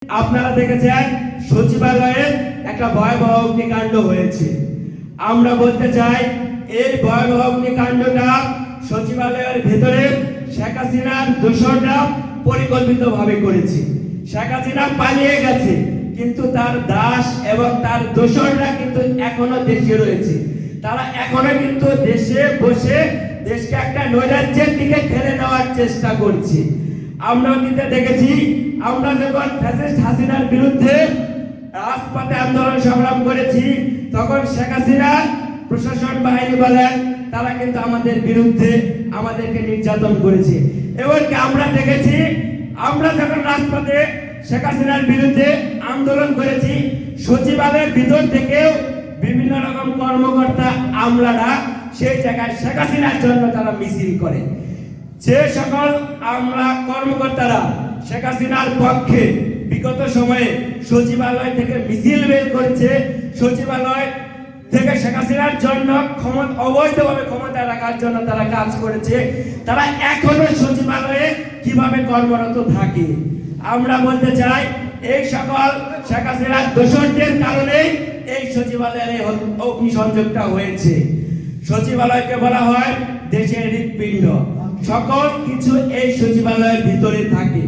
আপনারা দেখেছেন সচিবালয়ে একটা ভয়াবহ অগ্নিকাণ্ড হয়েছে। আমরা বলতে চাই এই ভয়াবহ অগ্নিকাণ্ডটা সচিবালয়ের ভেতরে শেখ হাসিনার দোসররা পরিকল্পিতভাবে করেছে। শেখ হাসিনা পালিয়ে গেছে, কিন্তু তার দাস এবং তার দোসররা কিন্তু এখনো দেশে রয়েছে। তারা এখনো কিন্তু দেশে বসে দেশকে একটা নৈরাজ্যের দিকে ঠেলে দেওয়ার চেষ্টা করছে। আমরা অতীতে দেখেছি, আমরা যখন ফ্যাসিস্ট হাসিনার বিরুদ্ধে রাজপথে আন্দোলন সংগ্রাম করেছি, তখন শেখ হাসিনা প্রশাসন বাহিনী বলেন তারা কিন্তু আমাদের বিরুদ্ধে আমাদেরকে নির্যাতন করেছে। এমনকি আমরা দেখেছি, আমরা যখন রাজপথে শেখ হাসিনার বিরুদ্ধে আন্দোলন করেছি, সচিবালয়ের ভিতর থেকেও বিভিন্ন রকম কর্মকর্তা আমলারা সেই জায়গায় শেখ হাসিনার জন্য তারা মিছিল করে। যে সকল আমলা কর্মকর্তারা শেখ হাসিনার পক্ষে বিগত সময়ে সচিবালয় থেকে মিছিল বের করেছে, সচিবালয় থেকে শেখ হাসিনার জন্য অবৈধভাবে ক্ষমতা রাখার জন্য তারা কাজ করেছে, তারা এখনো সচিবালয়ে কিভাবে কর্মরত থাকে। আমরা বলতে চাই এই সকল শেখ হাসিনার দোষরদের কারণেই এই সচিবালয়ের অগ্নিসংযোগটা হয়েছে। সচিবালয়কে বলা হয় দেশের হৃৎপিণ্ড, সকল কিছু এই সচিবালয়ের ভিতরে থাকে।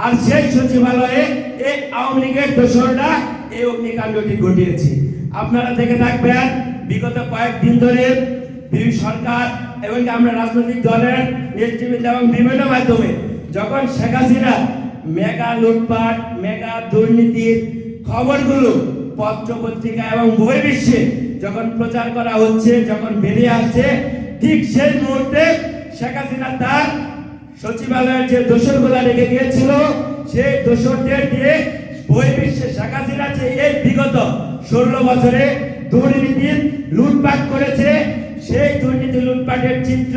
আর সেই সচিবালয়ে এই আওয়ামী লীগের দোসররা এই অগ্নিকাণ্ডটি ঘটিয়েছে। আপনারা দেখে থাকবেন বিগত কয়েকদিন ধরে বিভিন্ন সরকার এবং আমরা রাজনৈতিক দলের নেতৃবৃন্দ এবং বিভিন্ন মাধ্যমে যখন শেখ হাসিনা মেগা লুটপাট, মেগা দুর্নীতির খবরগুলো পত্র পত্রিকা এবং বহির্বিশ্বে যখন প্রচার করা হচ্ছে, যখন বেরিয়ে আসছে, ঠিক সেই মুহূর্তে শেখ হাসিনা তার সচিবালয়ের যে দোসরগুলা রেখে গিয়েছিল, সেই দোসরদের দিয়ে বহির্বিশ্বে শেখ হাসিনা যে এই বিগত 16 বছরে দুর্নীতি লুটপাট করেছে, সেই দুর্নীতি লুটপাটের চিত্র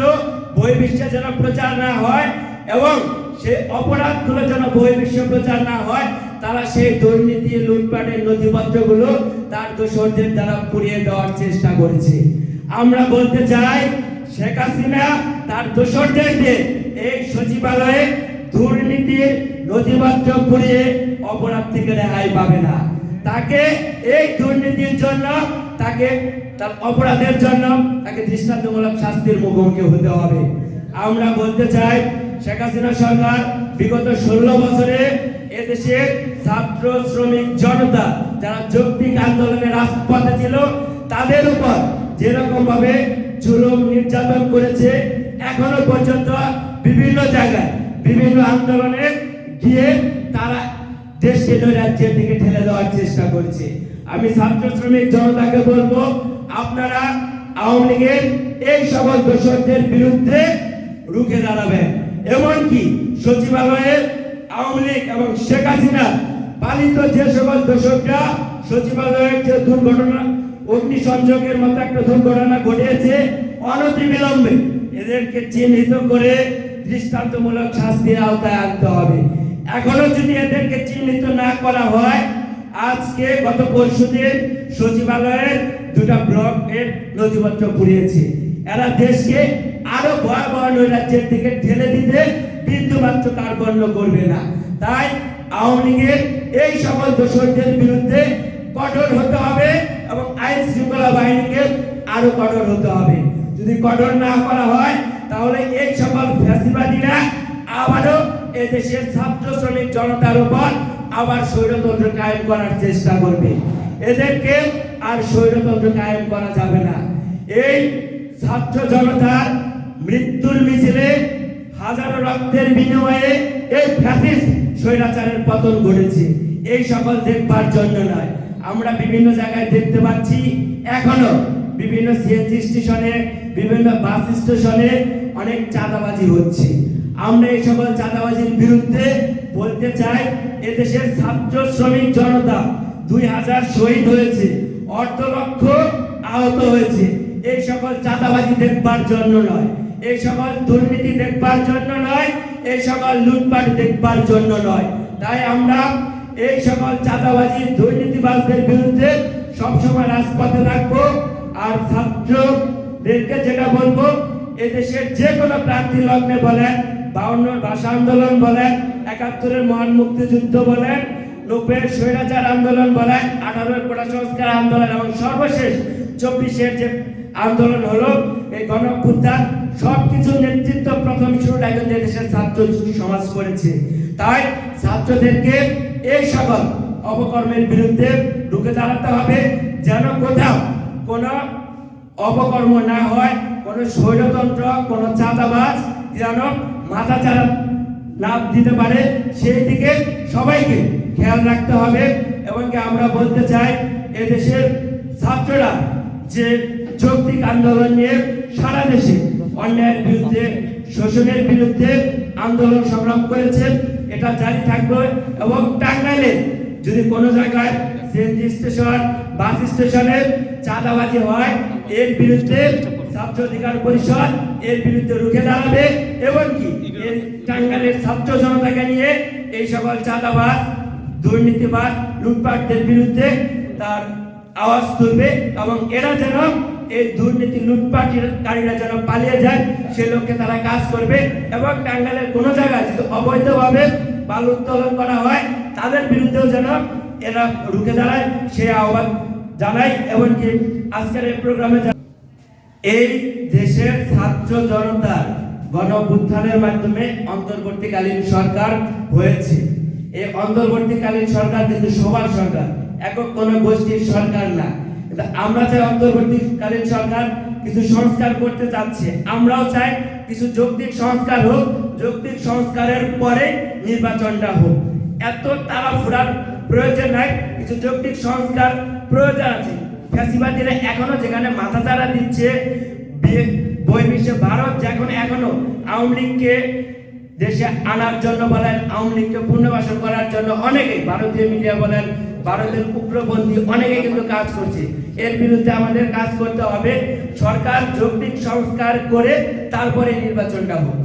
বহির্বিশ্বে যেন প্রচার না হয় এবং সেই অপরাধগুলো যেন বহির্বিশ্বে প্রচার না হয়, তারা সেই দুর্নীতি লুটপাটের নথিপত্রগুলো তার দোসরদের দ্বারা পুড়িয়ে দেওয়ার চেষ্টা করেছে। আমরা বলতে চাই শেখ হাসিনা তার দোসরদেরকে এই সচিবালয়ে দুর্নীতির নথিপত্র পুড়িয়ে অপরাধ থেকে রেহাই পাবে না। তাকে এই দুর্নীতির জন্য, তাকে তার অপরাধের জন্য তাকে দৃষ্টান্তমূলক শাস্তির মুখোমুখি হতে হবে। আমরা বলতে চাই শেখ হাসিনা সরকার বিগত 16 বছরে এদেশের ছাত্র শ্রমিক জনতা যারা যৌক্তিক আন্দোলনে রাজপথে ছিল, তাদের উপর যেরকম ভাবে জুলুম নির্যাতন করেছে, এখনো পর্যন্ত বিভিন্ন জায়গায় বিভিন্ন আন্দোলনে গিয়ে তারা দেশকে নৈরাজ্যের দিকে ঠেলে দেওয়ার চেষ্টা করছে। আমি ছাত্র শ্রমিক জনতাকে বলবো, আপনারা আওয়ামী লীগের এই সকল দোষরদের বিরুদ্ধে রুখে দাঁড়াবেন। এমনকি সচিবালয়ের আওয়ামী লীগ এবং শেখ হাসিনা পালিত যে সকল দোষররা সচিবালয়ের যে দুর্ঘটনা, অগ্নিসংযোগের মতো একটা দুর্ঘটনা ঘটিয়েছে, অনতিবিলম্বে এদেরকে চিহ্নিত করে দৃষ্টান্তমূলক শাস্তির আওতায় আনতে হবে। এখনো যদি এদেরকে চিহ্নিত না করা হয়, আজকে গত পরশুদিন সচিবালয়ের 2টা ব্লকের নথিপত্র পুড়িয়েছে। এরা দেশকে আরো ভয়াবহ নৈরাজ্যের দিকে ঠেলে দিতে বিন্দুমাত্র কার্পণ্য করবে না। তাই আওয়ামী লীগের এই সকল দোষরদের বিরুদ্ধে কঠোর হতে হবে এবং আইন শৃঙ্খলা বাহিনীকে আরো কঠোর হতে হবে। যদি কঠোর না করা হয়, তাহলে এই সকল ফ্যাসিবাদীরা আবারও এদেশের ছাত্র শ্রমিক জনতার উপর আবার স্বৈরতন্ত্র কায়েম করার চেষ্টা করবে। এদেরকে আর স্বৈরতন্ত্র কায়েম করা যাবে না। এই ছাত্র জনতার মৃত্যুর মিছিলে হাজারো রক্তের বিনিময়ে এই ফ্যাসিস্ট স্বৈরাচারের পতন ঘটেছে, এই সকল দেখবার জন্য নয়। আমরা বিভিন্ন জায়গায় দেখতে পাচ্ছি এখনো বিভিন্ন সিএনজি স্টেশনে, বিভিন্ন বাস স্টেশনে অনেক চাঁদাবাজি হচ্ছে। আমরা এই সকল চাঁদাবাজির বিরুদ্ধে বলতে চাই, এদেশের ছাত্র শ্রমিক জনতা 2000 শহীদ হয়েছে, অর্ধ লক্ষ আহত হয়েছে। এই সকল চাঁদাবাজি দেখবার জন্য নয়, এই সকল দুর্নীতি দেখবার জন্য নয়, এই সকল লুটপাট দেখবার জন্য নয়। তাই আমরা এই সকল চাঁদাবাজি দুর্নীতিবাজদের বিরুদ্ধে সবসময় রাজপথে থাকবো। আর ছাত্রদেরকে যেটা বলবো, এদেশের যে কোনো প্রান্তিক লগ্নে বলেন, 52 ভাষা আন্দোলন বলেন, 71-এর মহান মুক্তিযুদ্ধ বলেন, 90-এর স্বৈরাচার আন্দোলন বলেন, 18-এর কোটা সংস্কার আন্দোলন এবং সর্বশেষ 24-এর যে আন্দোলন হলো, এই গণঅভ্যুত্থান সবকিছু নেতৃত্ব প্রথম শুরুটা কিন্তু দেশের ছাত্র সমাজ করেছে। তাই ছাত্রদেরকে এই সকল অপকর্মের বিরুদ্ধে রুখে দাঁড়াতে হবে, যেন কোথাও কোনো অপকর্ম না হয়, কোনো স্বৈরতন্ত্র, কোনো চাঁদাবাজ যেন মাথাচাড়া না দিতে পারে, সেই দিকে সবাইকে খেয়াল রাখতে হবে। এবং আমরা বলতে চাই, এদেশের ছাত্ররা যে যৌক্তিক আন্দোলন নিয়ে সারা দেশে অন্যায়ের বিরুদ্ধে, শোষণের বিরুদ্ধে আন্দোলন সংগ্রাম করেছে, এটা জারি থাকবে। এবং টাঙ্গাইলে যদি কোনো জায়গায় সিএনজি স্টেশন, বাস স্টেশনে চাঁদাবাজি হয়, এর বিরুদ্ধে ছাত্র অধিকার পরিষদ এর বিরুদ্ধে রুখে দাঁড়াবে। এবং কি এই টাঙ্গাইলের ছাত্র জনতাকে নিয়ে এই সকল চাঁদাবাজ, দুর্নীতিবাজ, লুটপাটদের বিরুদ্ধে তার আওয়াজ তুলবে এবং এরা যেন এই দুর্নীতি লুটপাটকারীরা যেন পালিয়ে যায়, সে লক্ষ্যে তারা কাজ করবে। এবং টাঙ্গাইলের কোনো জায়গায় যদি অবৈধভাবে বালু উত্তোলন করা হয়, তাদের বিরুদ্ধেও যেন এরা রুখে দাঁড়ায়, সে আহ্বান জানাই। এমনকি আজকের এই প্রোগ্রামে এই দেশের ছাত্র জনতার গণঅভ্যুত্থানের মাধ্যমে অন্তর্বর্তীকালীন সরকার হয়েছে। এই অন্তর্বর্তীকালীন সরকার কিন্তু সবার সরকার, একক কোনো গোষ্ঠীর সরকার না। আমরা চাই অন্তর্বর্তীকালীন সরকার কিছু সংস্কার করতে চাচ্ছে, আমরাও চাই কিছু যৌক্তিক সংস্কার হোক, যৌক্তিক সংস্কারের পরে নির্বাচনটা হোক। এত তাড়াহুড়ার প্রয়োজন নাই, কিছু যৌক্তিক সংস্কার প্রয়োজন আছে। ফ্যাসিবাদীরা এখনো যেখানে মাথাচাড়া দিচ্ছে, বহির্বিশ্বে ভারত যখন এখনো আওয়ামী লীগকে দেশে আনার জন্য বলেন, আওয়ামী লীগকে পুনর্বাসন করার জন্য অনেকে, ভারতীয় মিডিয়া বলেন, ভারতের উগ্রপন্থী অনেকে কিন্তু কাজ করছে। এর বিরুদ্ধে আমাদের কাজ করতে হবে। সরকার যৌক্তিক সংস্কার করে তারপরে নির্বাচনটা হোক।